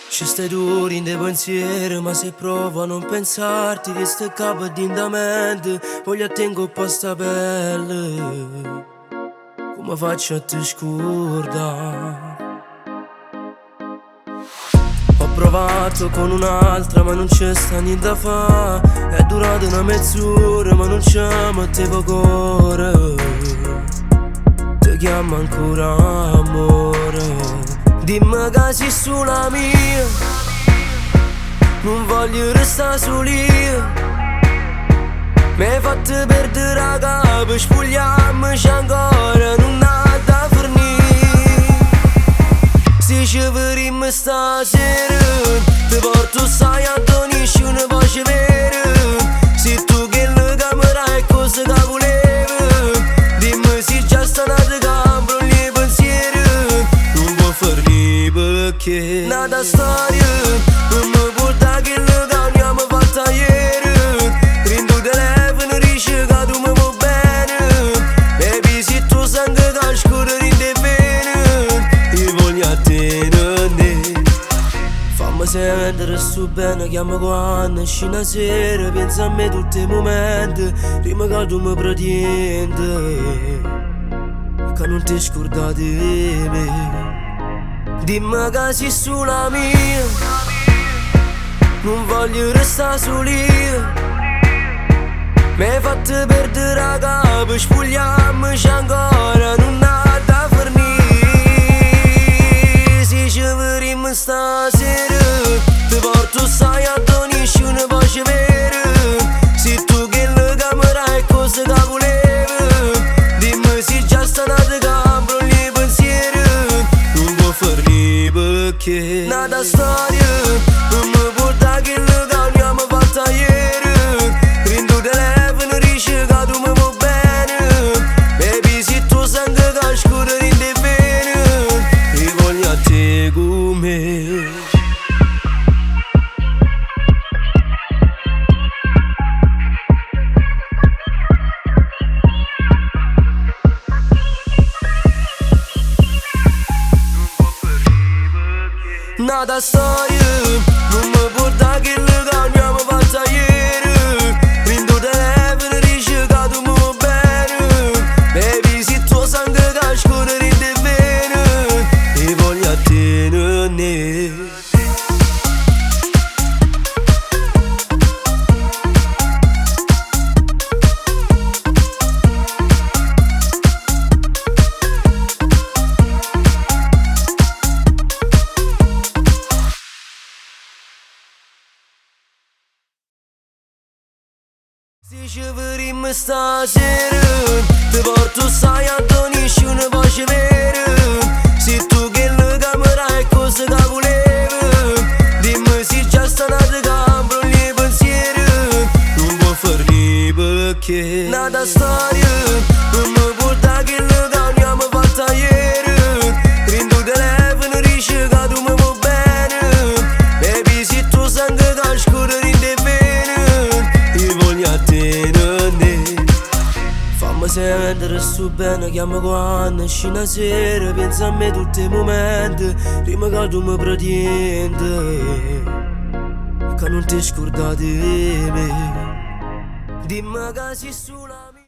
Ci stai duri in dei pensieri, ma se provo a non pensarti che stai capo di da mente, voglio a te in sta pelle. Come faccio a te scordare? Ho provato con un'altra ma non c'è sta niente da fare. È durata una mezz'ora ma non ci mettevo cuore. Ti chiamo ancora amore. Dimmi che sei sulla mia, non voglio restare solo io. Mi hai fatto perdere la capo, spogliarmici ancora, non ha da fornire. Se ci vedremo stasera, ti porto sai a donisci una voce vera. Se tu che la camera è cosa che volevi, dimmi se già sta nata campo gli pensieri. Non può farni perché nata storia, non mi porta che la cambiamo fatta ieri. Prendo il telefono, dice che tu mi vuoi bene. Baby se tu sangue che scorre in te vene, io voglio a te non te. Fammi sentire sto bene, chiama quando esci una sera. Pensa a me tutti i momenti, prima che tu mi pretendi, che non ti scordate di me. Dimmi che sei sulla mia, non voglio restare solo io. Mi hai fatto perdere la capo, spogliarmici ancora, non ha da fornire. Se ci vedremo stasera, ti porto sai a donisci una voce vera. Se tu che la camera è cosa che volevi, dimmi se già sta nata campo gli pensieri. Non può farni perché nata storia, non mi porta che la cambiamo fatta ieri. Prendo il telefono, dice che tu mi vuoi bene. Baby se tu sangue che scorre in te vene, io voglio a te con me. Nata storia, non mi porta che la cambiamo fatta ieri. Prendo il telefono, dice che tu mi vuoi bene. Baby se tu sangue che scorre in te vene, io voglio a te non ne. Se ci vedremo stasera, ti porto sai a donisci una voce vera. Se tu che la camera è cosa che volevi, dimmi se già sta nata campo gli pensieri. Non può farni perché nata storia, non mi porta che la cambiamo fatta ieri. Prendo il telefono, dice che tu mi vuoi bene. Baby se tu sangue che scorre in te vene, io voglio a te non te. Fammi sentire sto bene, chiama quando esci una sera. Pensa a me tutti i momenti, prima che tu mi pretendi, che non ti scordate di me. Dimmi che sei sulla mia.